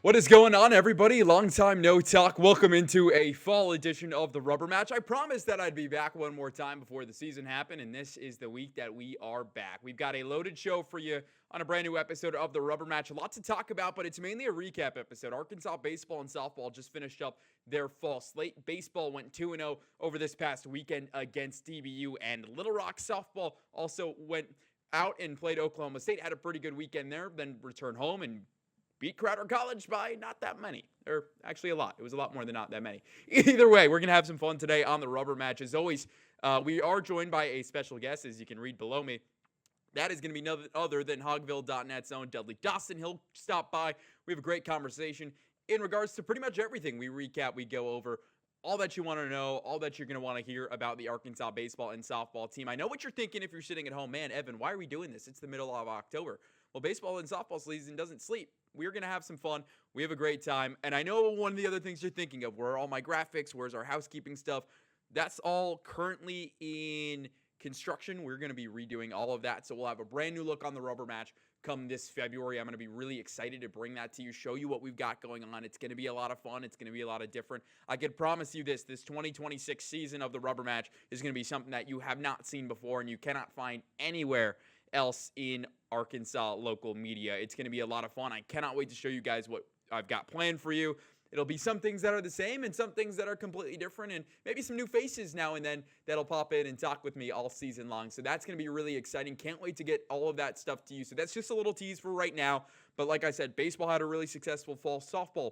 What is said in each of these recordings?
What is going on, everybody? Long time no talk. Welcome into a fall edition of the Rubber Match. I promised that I'd be back one more time before the season happened, and this is the week that we are back. We've got a loaded show for you on a brand new episode of the Rubber Match. A lot to talk about, but it's mainly a recap episode. Arkansas baseball and softball just finished up their fall slate. Baseball went 2-0 over this past weekend against DBU, and Little Rock softball also went out and played Oklahoma State. Had a pretty good weekend there, then returned home and beat Crowder College by not that many, or actually a lot. It was a lot more than not that many. Either way, we're going to have some fun today on the Rubber Match. As always, we are joined by a special guest, as you can read below me. That is going to be none other than Hogville.net's own Dudley Dawson. He'll stop by. We have a great conversation in regards to pretty much everything. We recap, we go over all that you want to know, all that you're going to want to hear about the Arkansas baseball and softball team. I know what you're thinking if you're sitting at home. Man, Evan, why are we doing this? It's the middle of October. Well, baseball and softball season doesn't sleep. We're going to have some fun. We have a great time. And I know one of the other things you're thinking of, where are all my graphics? Where's our housekeeping stuff? That's all currently in construction. We're going to be redoing all of that. So we'll have a brand new look on the Rubber Match come this February. I'm going to be really excited to bring that to you, show you what we've got going on. It's going to be a lot of fun. It's going to be a lot of different. I can promise you this 2026 season of the Rubber Match is going to be something that you have not seen before and you cannot find anywhere else in Arkansas local media. It's going to be a lot of fun. I cannot wait to show you guys what I've got planned for you. It'll be some things that are the same and some things that are completely different, and maybe some new faces now and then that'll pop in and talk with me all season long. So that's going to be really exciting. Can't wait to get all of that stuff to you. So that's just a little tease for right now. But like I said, baseball had a really successful fall. Softball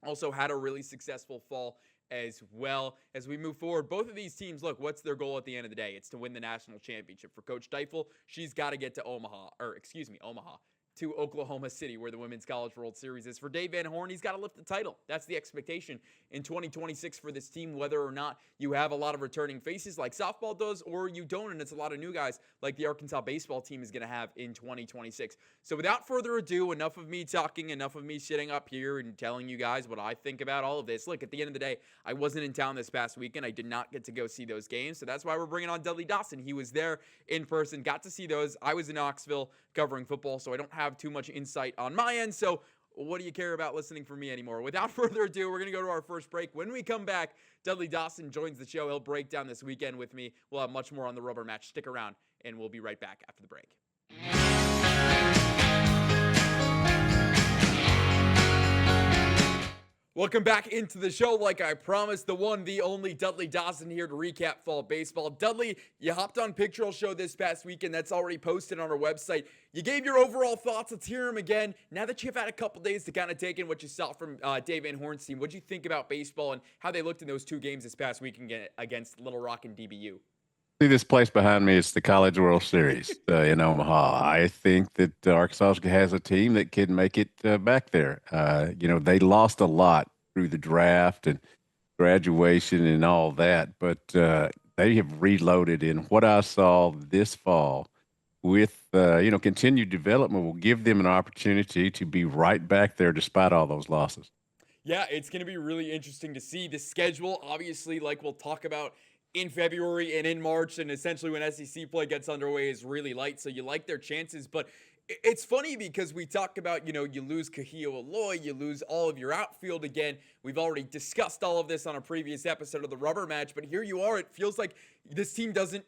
also had a really successful fall as well. As we move forward, both of these teams, look, what's their goal at the end of the day? It's to win the national championship. For Coach Deifel, she's got to get to Omaha, to Oklahoma City, where the Women's College World Series is. For Dave Van Horn, he's got to lift the title. That's the expectation in 2026 for this team, whether or not you have a lot of returning faces like softball does, or you don't, and it's a lot of new guys like the Arkansas baseball team is going to have in 2026. So without further ado, enough of me talking, enough of me sitting up here and telling you guys what I think about all of this. Look, at the end of the day, I wasn't in town this past weekend. I did not get to go see those games, so that's why we're bringing on Dudley Dawson. He was there in person, got to see those. I was in Knoxville covering football, so I don't have too much insight on my end, so what do you care about listening from me anymore? Without further ado, we're going to go to our first break. When we come back, Dudley Dawson joins the show. He'll break down this weekend with me. We'll have much more on the Rubber Match. Stick around, and we'll be right back after the break. Welcome back into the show. Like I promised, the one, the only Dudley Dawson here to recap fall baseball. Dudley, you hopped on Pictorial Show this past weekend. That's already posted on our website. You gave your overall thoughts. Let's hear them again. Now that you've had a couple days to kind of take in what you saw from Dave Van Horn's team, what did you think about baseball and how they looked in those two games this past weekend against Little Rock and DBU? See this place behind me? It's the College World Series in Omaha. I think that Arkansas has a team that can make it back there. They lost a lot through the draft and graduation and all that, but they have reloaded. And what I saw this fall with continued development will give them an opportunity to be right back there despite all those losses. Yeah, it's going to be really interesting to see the schedule. Obviously, like we'll talk about in February and in March, and essentially when SEC play gets underway, is really light. So you like their chances, but it's funny because we talk about, you lose Kahio Aloy, you lose all of your outfield again. We've already discussed all of this on a previous episode of the Rubber Match, but here you are. It feels like this team doesn't,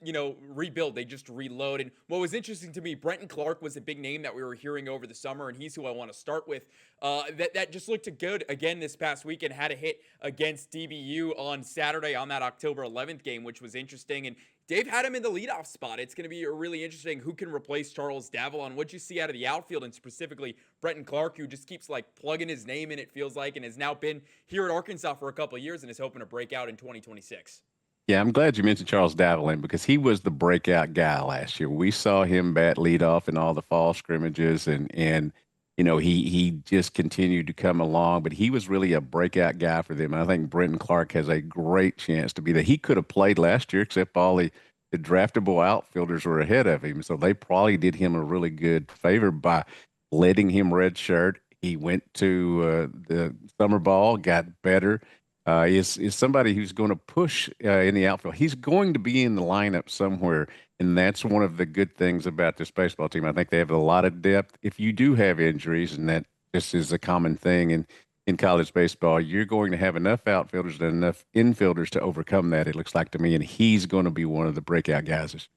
rebuild. They just reload. And what was interesting to me, Brenton Clark was a big name that we were hearing over the summer, and he's who I want to start with. That just looked good again this past weekend. Had a hit against DBU on Saturday on that October 11th game, which was interesting. And Dave had him in the leadoff spot. It's going to be really interesting who can replace Charles Davalon. What'd you see out of the outfield, and specifically Brenton Clark, who just keeps plugging his name in, it feels like, and has now been here at Arkansas for a couple of years and is hoping to break out in 2026. Yeah, I'm glad you mentioned Charles Davalin because he was the breakout guy last year. We saw him bat leadoff in all the fall scrimmages, and he just continued to come along. But he was really a breakout guy for them. And I think Brenton Clark has a great chance to be that. He could have played last year, except all the draftable outfielders were ahead of him. So they probably did him a really good favor by letting him redshirt. He went to the summer ball, got better. Is somebody who's going to push in the outfield. He's going to be in the lineup somewhere, and that's one of the good things about this baseball team. I think they have a lot of depth. If you do have injuries, and that just is a common thing in college baseball. You're going to have enough outfielders and enough infielders to overcome that, it looks like to me, and he's going to be one of the breakout guys.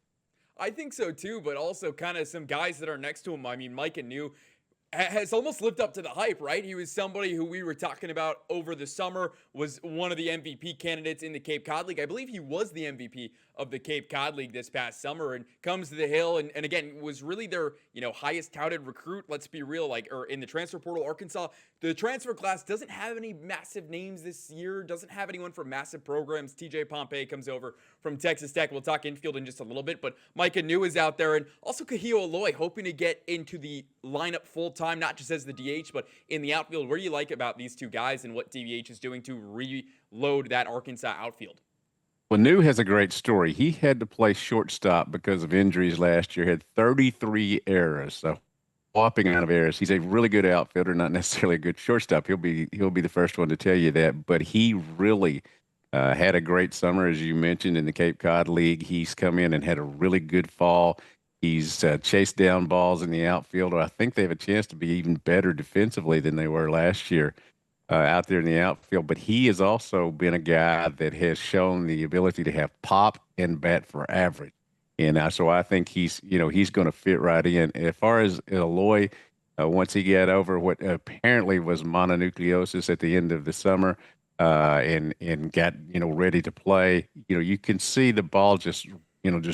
I think so too, but also kind of some guys that are next to him. I mean, Mike and New has almost lived up to the hype, right? He was somebody who we were talking about over the summer, was one of the MVP candidates in the Cape Cod League. I believe he was the MVP of the Cape Cod League this past summer, and comes to the Hill and again was really their, highest touted recruit. Let's be real, or in the transfer portal, Arkansas, the transfer class doesn't have any massive names this year, doesn't have anyone from massive programs. TJ Pompey comes over from Texas Tech. We'll talk infield in just a little bit, but Micah New is out there, and also Kahio Aloy hoping to get into the lineup full time, not just as the DH, but in the outfield. What do you like about these two guys and what DVH is doing to reload that Arkansas outfield? Well, New has a great story. He had to play shortstop because of injuries last year, had 33 errors, so whopping amount of errors. He's a really good outfielder, not necessarily a good shortstop. He'll be the first one to tell you that, but he really had a great summer, as you mentioned, in the Cape Cod League. He's come in and had a really good fall. He's chased down balls in the outfield. I think they have a chance to be even better defensively than they were last year out there in the outfield. But he has also been a guy that has shown the ability to have pop and bat for average. And so I think he's going to fit right in. As far as Eloy, once he got over what apparently was mononucleosis at the end of the summer, and got ready to play, you can see the ball just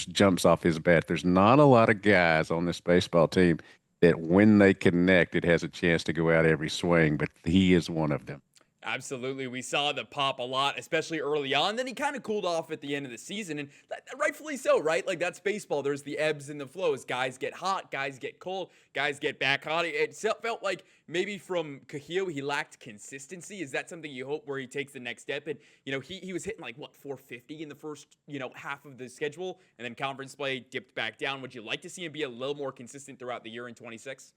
jumps off his bat. There's not a lot of guys on this baseball team that when they connect, it has a chance to go out every swing, but he is one of them. Absolutely. We saw the pop a lot, especially early on. Then he kind of cooled off at the end of the season, and rightfully so, right? Like, that's baseball. There's the ebbs and the flows. Guys get hot, guys get cold, guys get back hot. It felt like maybe from Kahio, he lacked consistency. Is that something you hope where he takes the next step? And, he was hitting 450 in the first, half of the schedule, and then conference play dipped back down. Would you like to see him be a little more consistent throughout the year in 26?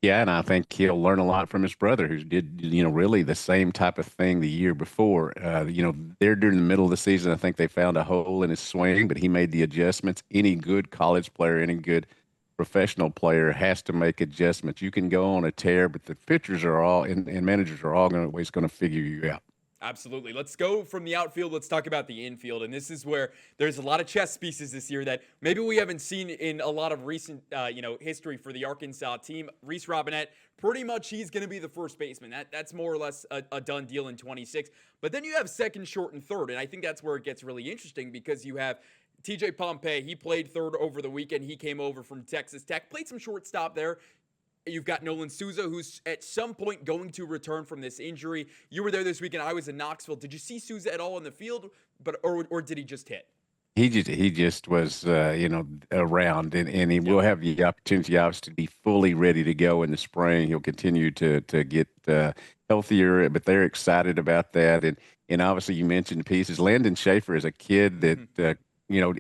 Yeah, and I think he'll learn a lot from his brother, who did, really the same type of thing the year before. There during the middle of the season, I think they found a hole in his swing, but he made the adjustments. Any good college player, any good professional player has to make adjustments. You can go on a tear, but the pitchers are all and managers are all always going to figure you out. Absolutely. Let's go from the outfield. Let's talk about the infield. And this is where there's a lot of chess pieces this year that maybe we haven't seen in a lot of recent, history for the Arkansas team. Reese Robinette, pretty much he's going to be the first baseman. That's more or less a done deal in 26. But then you have second, short, and third. And I think that's where it gets really interesting because you have TJ Pompey. He played third over the weekend. He came over from Texas Tech, played some shortstop there. You've got Nolan Souza, who's at some point going to return from this injury. You were there this weekend. I was in Knoxville. Did you see Souza at all in the field, or did he just hit? He just was around, and he will have the opportunity obviously to be fully ready to go in the spring. He'll continue to get healthier, but they're excited about that. And obviously you mentioned pieces. Landon Schaefer is a kid that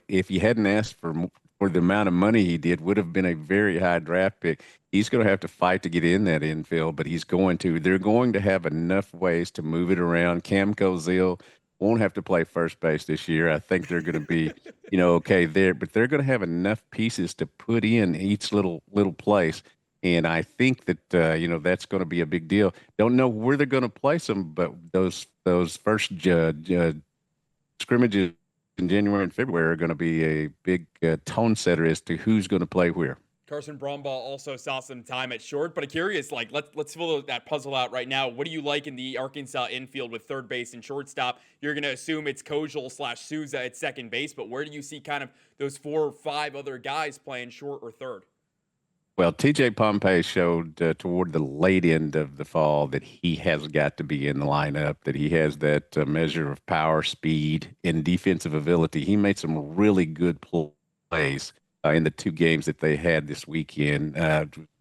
if you hadn't asked for the amount of money he did, would have been a very high draft pick. He's going to have to fight to get in that infield, but he's going to. They're going to have enough ways to move it around. Cam Koziel won't have to play first base this year. I think they're going to be, okay there, but they're going to have enough pieces to put in each little place. And I think that that's going to be a big deal. Don't know where they're going to place them, but those first scrimmages in January and February are going to be a big tone setter as to who's going to play where. Carson Brombaugh also saw some time at short, but I'm curious, let's fill that puzzle out right now. What do you like in the Arkansas infield with third base and shortstop? You're going to assume it's Kojal/Souza at second base, but where do you see kind of those 4 or 5 other guys playing short or third? Well, TJ Pompey showed toward the late end of the fall that he has got to be in the lineup, that he has that measure of power, speed, and defensive ability. He made some really good plays in the 2 games that they had this weekend,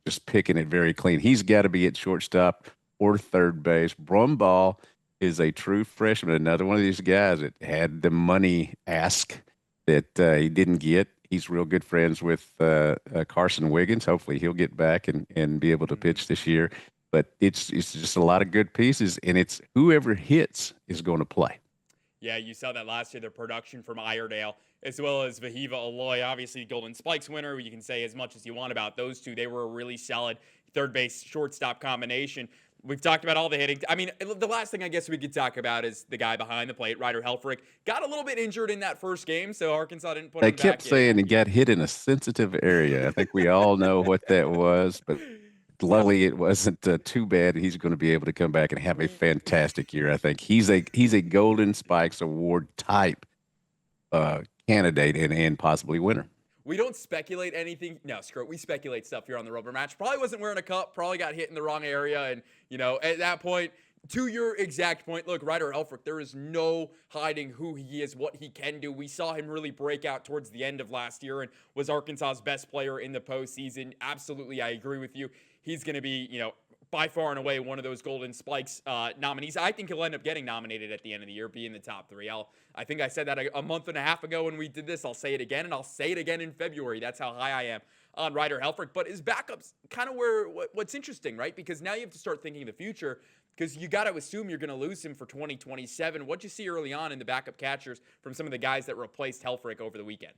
just picking it very clean. He's got to be at shortstop or third base. Brumbaugh is a true freshman, another one of these guys that had the money ask that he didn't get. He's real good friends with Carson Wiggins. Hopefully he'll get back and be able to pitch this year. But it's just a lot of good pieces, and it's whoever hits is going to play. Yeah, you saw that last year, the production from Iredale, as well as Vahiva Aloy, obviously Golden Spikes winner. You can say as much as you want about those two. They were a really solid third base shortstop combination. We've talked about all the hitting. I mean, the last thing I guess we could talk about is the guy behind the plate, Ryder Helfrich. Got a little bit injured in that first game, so Arkansas didn't put They him kept back in. saying he got hit in a sensitive area. I think we all know what that was, but luckily it wasn't too bad. He's going to be able to come back and have a fantastic year. I think he's a Golden Spikes Award type candidate and possibly winner. We don't speculate anything. No, screw it. We speculate stuff here on the Rubber Match. Probably wasn't wearing a cup. Probably got hit in the wrong area. And, at that point, to your exact point, look, Ryder Helfrich, there is no hiding who he is, what he can do. We saw him really break out towards the end of last year and was Arkansas's best player in the postseason. Absolutely, I agree with you. He's going to be, by far and away one of those Golden Spikes nominees. I think he'll end up getting nominated at the end of the year, be in the top three. I think I said that a month and a half ago when we did this. I'll say it again, and I'll say it again in February. That's how high I am on Ryder Helfrich. But his backup's kind of what's interesting, right? Because now you have to start thinking of the future, because you got to assume you're going to lose him for 2027. What'd you see early on in the backup catchers from some of the guys that replaced Helfrich over the weekend?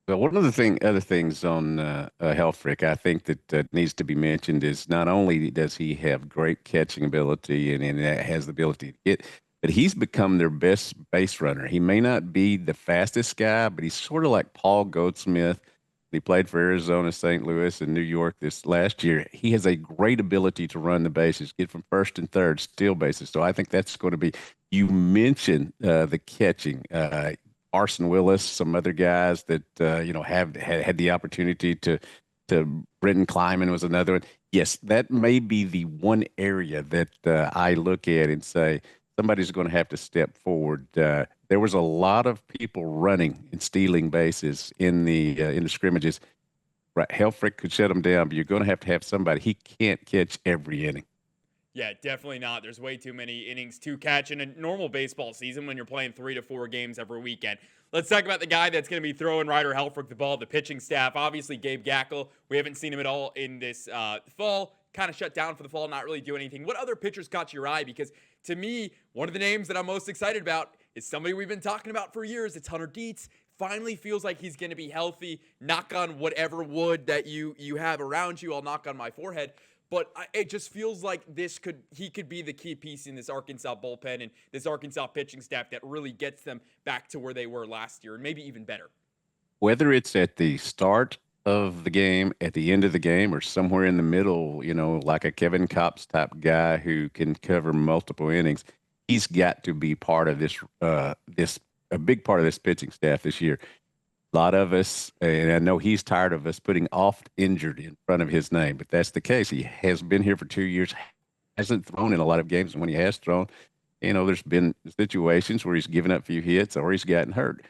Well, one of the other things on Helfrich, I think that needs to be mentioned is not only does he have great catching ability and has the ability to hit, but he's become their best base runner. He may not be the fastest guy, but he's sort of like Paul Goldschmidt. He played for Arizona, St. Louis, and New York this last year. He has a great ability to run the bases, get from first and third, steal bases. So I think that's going to be. You mentioned the catching. Arson Willis, some other guys that have had the opportunity to Brenton Kleiman was another one. Yes, that may be the one area that I look at and say somebody's going to have to step forward. There was a lot of people running and stealing bases in the scrimmages. Right, Helfrich could shut them down, but you're going to have somebody. He can't catch every inning. Yeah, definitely not. There's way too many innings to catch in a normal baseball season when you're playing 3 to 4 games every weekend. Let's talk about the guy that's going to be throwing Ryder Helfrich the ball, the pitching staff. Obviously, Gabe Gackel. We haven't seen him at all in this fall. Kind of shut down for the fall, not really doing anything. What other pitchers caught your eye? Because to me, one of the names that I'm most excited about is somebody we've been talking about for years. It's Hunter Dietz. Finally feels like he's going to be healthy. Knock on whatever wood that you have around you. I'll knock on my forehead. But it just feels like he could be the key piece in this Arkansas bullpen and this Arkansas pitching staff that really gets them back to where they were last year and maybe even better. Whether it's at the start of the game, at the end of the game, or somewhere in the middle, like a Kevin Kopps type guy who can cover multiple innings, he's got to be part of a big part of this pitching staff this year. A lot of us, and I know he's tired of us putting oft injured in front of his name, but that's the case. He has been here for 2 years, hasn't thrown in a lot of games. And when he has thrown, there's been situations where he's given up a few hits or he's gotten hurt.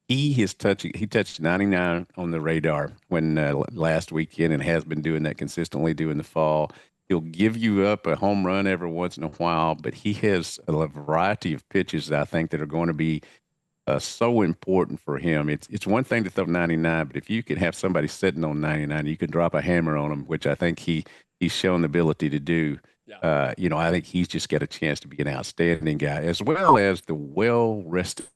He touched 99 on the radar when last weekend and has been doing that consistently during the fall. He'll give you up a home run every once in a while, but he has a variety of pitches that I think that are going to be so important for him. It's one thing to throw 99, but if you can have somebody sitting on 99, you can drop a hammer on him, which I think he's shown the ability to do. Yeah. I think he's just got a chance to be an outstanding guy, as well as the well-rested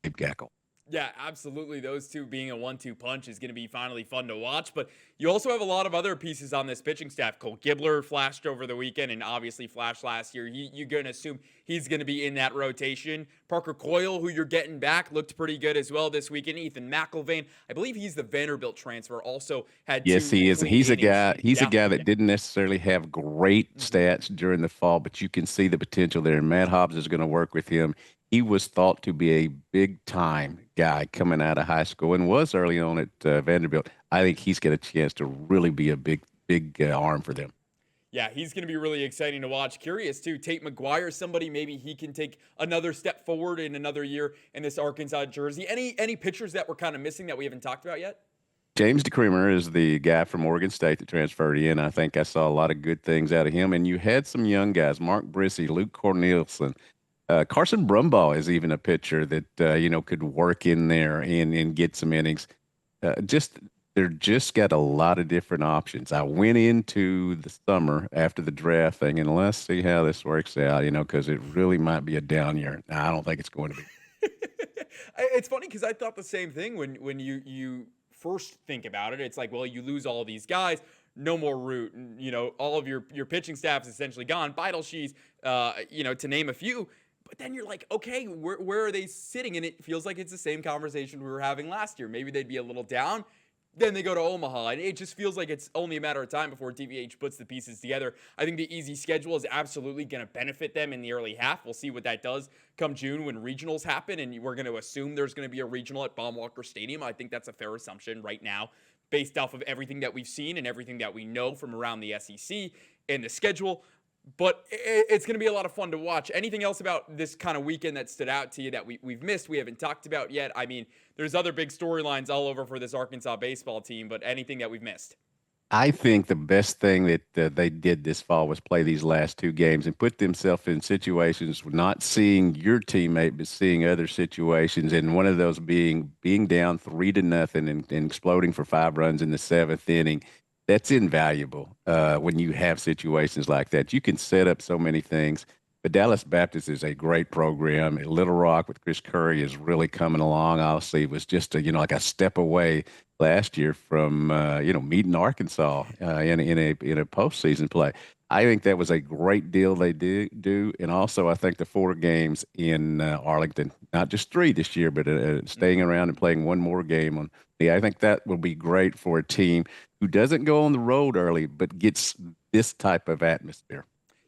Gabe Gackel. Yeah, absolutely. Those two being a 1-2 punch is going to be finally fun to watch. But you also have a lot of other pieces on this pitching staff. Cole Gibler flashed over the weekend and obviously flashed last year. You're going to assume he's going to be in that rotation. Parker Coyle, who you're getting back, looked pretty good as well this weekend. Ethan McIlvain, I believe he's the Vanderbilt transfer, also had Yes, he is. He's a guy. He's a guy that Yeah. didn't necessarily have great stats during the fall, but you can see the potential there. And Matt Hobbs is going to work with him. He was thought to be a big-time guy coming out of high school and was early on at Vanderbilt. I think he's got a chance to really be a big arm for them. Yeah, he's going to be really exciting to watch. Curious, too. Tate McGuire, somebody maybe he can take another step forward in another year in this Arkansas jersey. Any pitchers that we're kind of missing that we haven't talked about yet? James DeCreamer is the guy from Oregon State that transferred in. I think I saw a lot of good things out of him. And you had some young guys, Mark Brissy, Luke Cornelison. Carson Brumbaugh is even a pitcher that could work in there and get some innings. They're just got a lot of different options. I went into the summer after the draft thinking, let's see how this works out, because it really might be a down year. Now, I don't think it's going to be. It's funny because I thought the same thing when you first think about it. It's like, well, you lose all these guys, no more Root, and all of your pitching staff is essentially gone. Shees, to name a few. But then you're like, okay, where are they sitting? And it feels like it's the same conversation we were having last year. Maybe they'd be a little down. Then they go to Omaha, and it just feels like it's only a matter of time before TVH puts the pieces together. I think the easy schedule is absolutely going to benefit them in the early half. We'll see what that does come June when regionals happen, and we're going to assume there's going to be a regional at Baum-Walker Stadium. I think that's a fair assumption right now, based off of everything that we've seen and everything that we know from around the SEC and the schedule. But it's going to be a lot of fun to watch. Anything else about this kind of weekend that stood out to you that we've missed, we haven't talked about yet? I mean, there's other big storylines all over for this Arkansas baseball team, but anything that we've missed? I think the best thing that they did this fall was play these last two games and put themselves in situations not seeing your teammate, but seeing other situations. And one of those being down 3-0 and exploding for 5 runs in the seventh inning. That's invaluable when you have situations like that. You can set up so many things. But Dallas Baptist is a great program. Little Rock with Chris Curry is really coming along. Obviously, it was just like a step away last year from meeting Arkansas in a postseason play. I think that was a great deal they did do, and also I think the 4 games in Arlington, not just 3 this year, but staying around and playing one more game on. Yeah, I think that will be great for a team who doesn't go on the road early, but gets this type of atmosphere.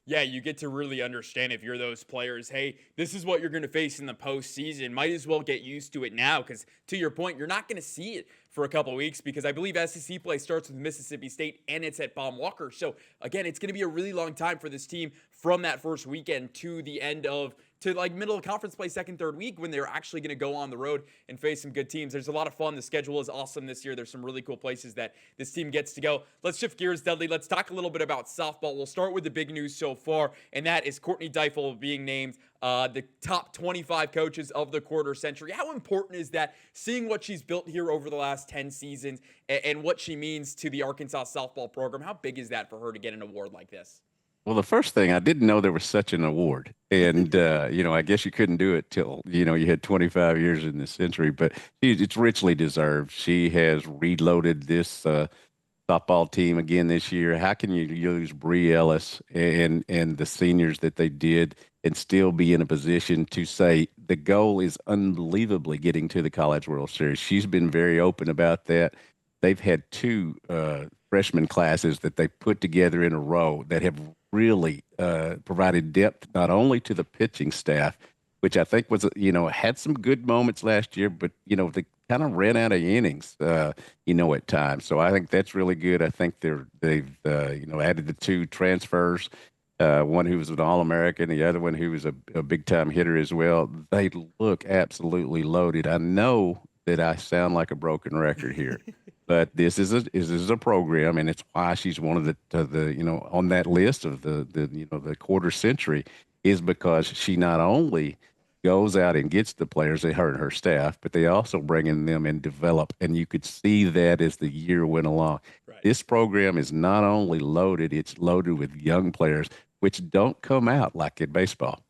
Yeah, you get to really understand if you're those players, hey, this is what you're going to face in the postseason. Might as well get used to it now because, to your point, you're not going to see it for a couple of weeks because I believe SEC play starts with Mississippi State and it's at Baum-Walker. So, again, it's going to be a really long time for this team from that first weekend to the end of to like middle of conference play, second, third week when they're actually going to go on the road and face some good teams. There's a lot of fun. The schedule is awesome this year. There's some really cool places that this team gets to go. Let's shift gears, Dudley. Let's talk a little bit about softball. We'll start with the big news so far, and that is Courtney Deifel being named the top 25 coaches of the quarter century. How important is that, seeing what she's built here over the last 10 seasons and what she means to the Arkansas softball program? How big is that for her to get an award like this? Well, the first thing, I didn't know there was such an award. And, I guess you couldn't do it till, you had 25 years in this century, but it's richly deserved. She has reloaded this softball team again this year. How can you use Bree Ellis and the seniors that they did and still be in a position to say the goal is unbelievably getting to the College World Series? She's been very open about that. They've had 2 freshman classes that they put together in a row that have really provided depth not only to the pitching staff, which I think was, had some good moments last year, but, they kind of ran out of innings, at times. So I think that's really good. I think they've added the 2 transfers, one who was an All-American, the other one who was a big-time hitter as well. They look absolutely loaded. I know that I sound like a broken record here. But this is a program, and it's why she's one of the on that list of the quarter century, is because she not only goes out and gets the players, her and her staff, but they also bring in them and develop. And you could see that as the year went along. Right. This program is not only loaded; it's loaded with young players, which don't come out like in baseball.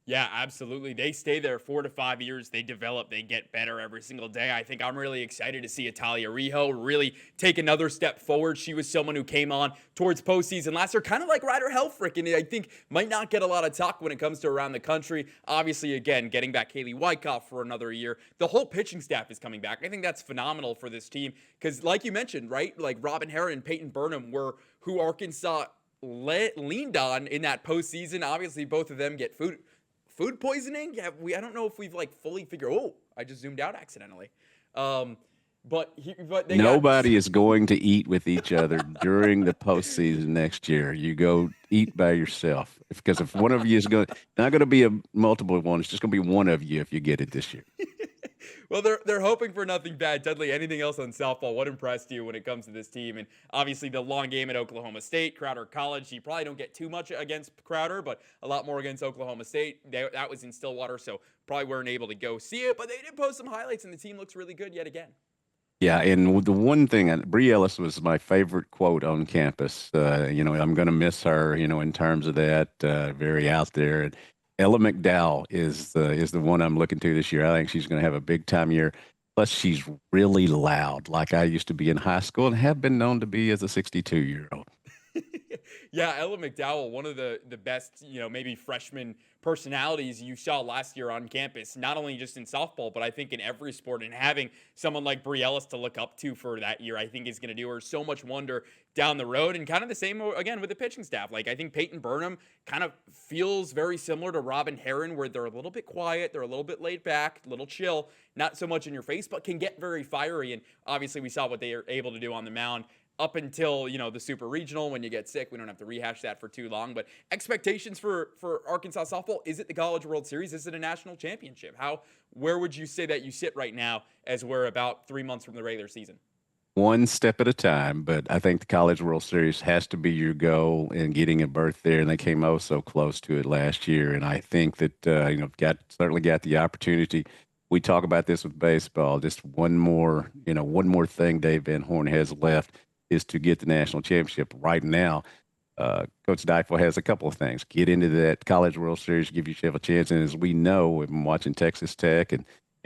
Yeah, absolutely. They stay there 4 to 5 years. They develop. They get better every single day. I think I'm really excited to see Italia Rijo really take another step forward. She was someone who came on towards postseason last year, kind of like Ryder Helfrich, and I think might not get a lot of talk when it comes to around the country. Obviously, again, getting back Kaylee Wyckoff for another year. The whole pitching staff is coming back. I think that's phenomenal for this team because, like you mentioned, right, like Robin Herron and Peyton Burnham were who Arkansas leaned on in that postseason. Obviously, both of them get food poisoning. Yeah, I don't know if we've like fully figured. Oh, I just zoomed out accidentally. But nobody is going to eat with each other during the postseason next year. You go eat by yourself because if one of you is not going to be a multiple one, it's just going to be one of you if you get it this year. Well, they're hoping for nothing bad. Dudley, anything else on softball? What impressed you when it comes to this team? And obviously the long game at Oklahoma State, Crowder College. You probably don't get too much against Crowder, but a lot more against Oklahoma State. That was in Stillwater, so probably weren't able to go see it. But they did post some highlights, and the team looks really good yet again. Yeah, and the one thing, Bree Ellis was my favorite quote on campus. I'm going to miss her, in terms of that, very out there. Ella McDowell is the one I'm looking to this year. I think she's going to have a big time year. Plus, she's really loud, like I used to be in high school and have been known to be as a 62-year-old. Yeah, Ella McDowell, one of the best, maybe freshman personalities you saw last year on campus, not only just in softball, but I think in every sport. And having someone like Brie Ellis to look up to for that year, I think is going to do her so much wonder down the road. And kind of the same, again, with the pitching staff. Like, I think Peyton Burnham kind of feels very similar to Robin Herron, where they're a little bit quiet, they're a little bit laid back, a little chill, not so much in your face, but can get very fiery. And obviously we saw what they are able to do on the mound up until, the super regional when you get sick. We don't have to rehash that for too long. But expectations for Arkansas softball, is it the College World Series? Is it a national championship? Where would you say that you sit right now as we're about 3 months from the regular season? One step at a time, but I think the College World Series has to be your goal in getting a berth there, and they came so close to it last year. And I think that certainly got the opportunity. We talk about this with baseball. Just one more thing Dave Van Horn has left is to get the national championship. Right now, Coach Dykes has a couple of things. Get into that College World Series, give yourself a chance. And as we know, we've been watching Texas Tech and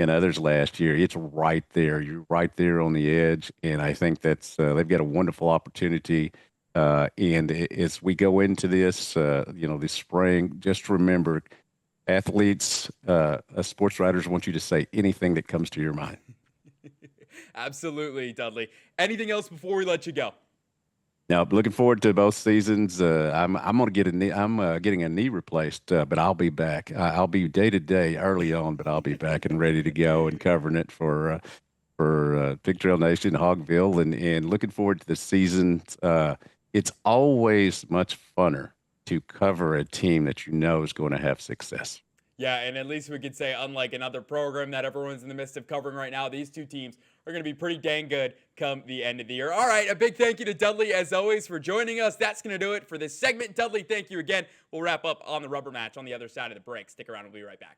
others last year, it's right there. You're right there on the edge. And I think that's they've got a wonderful opportunity. And as we go into this, this spring, just remember, athletes, sports writers want you to say anything that comes to your mind. Absolutely, Dudley. Anything else before we let you go? Now, looking forward to both seasons. I'm gonna get a knee. I'm getting a knee replaced, but I'll be back. I'll be day to day early on, but I'll be back and ready to go and covering it for Big Trail Nation, Hogville, and looking forward to the season. It's always much funner to cover a team that you know is going to have success. Yeah, and at least we could say, unlike another program that everyone's in the midst of covering right now, these two teams are going to be pretty dang good come the end of the year. All right, a big thank you to Dudley, as always, for joining us. That's going to do it for this segment. Dudley, thank you again. We'll wrap up on the rubber match on the other side of the break. Stick around. We'll be right back.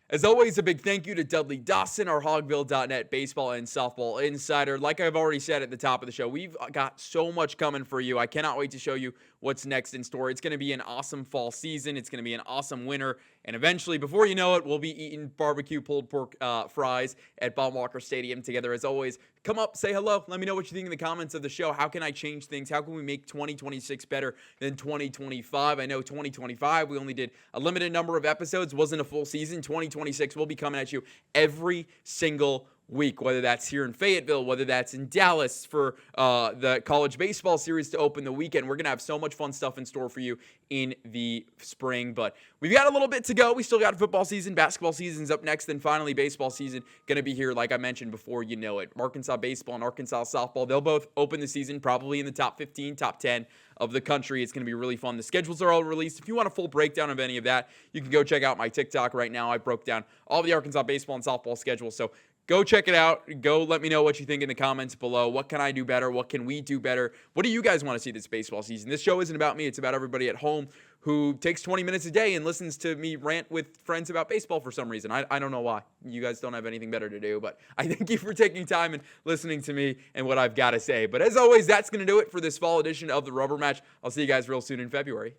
As always, a big thank you to Dudley Dawson, our Hogville.net baseball and softball insider. Like I've already said at the top of the show, we've got so much coming for you. I cannot wait to show you what's next in store. It's going to be an awesome fall season. It's going to be an awesome winter. And eventually, before you know it, we'll be eating barbecue pulled pork fries at Baum-Walker Stadium together. As always, come up, say hello. Let me know what you think in the comments of the show. How can I change things? How can we make 2026 better than 2025? I know 2025, we only did a limited number of episodes. Wasn't a full season. 2026, we'll be coming at you every single week, whether that's here in Fayetteville, whether that's in Dallas for the college baseball series to open the weekend. We're going to have so much fun stuff in store for you in the spring, but we've got a little bit to go. We still got football season, basketball season's up next, then finally baseball season going to be here, like I mentioned before, you know it. Arkansas baseball and Arkansas softball, they'll both open the season probably in the top 15, top 10 of the country. It's going to be really fun. The schedules are all released. If you want a full breakdown of any of that, you can go check out my TikTok right now. I broke down all the Arkansas baseball and softball schedules, so go check it out. Go let me know what you think in the comments below. What can I do better? What can we do better? What do you guys want to see this baseball season? This show isn't about me. It's about everybody at home who takes 20 minutes a day and listens to me rant with friends about baseball for some reason. I don't know why. You guys don't have anything better to do, but I thank you for taking time and listening to me and what I've got to say. But as always, that's going to do it for this fall edition of the Rubber Match. I'll see you guys real soon in February.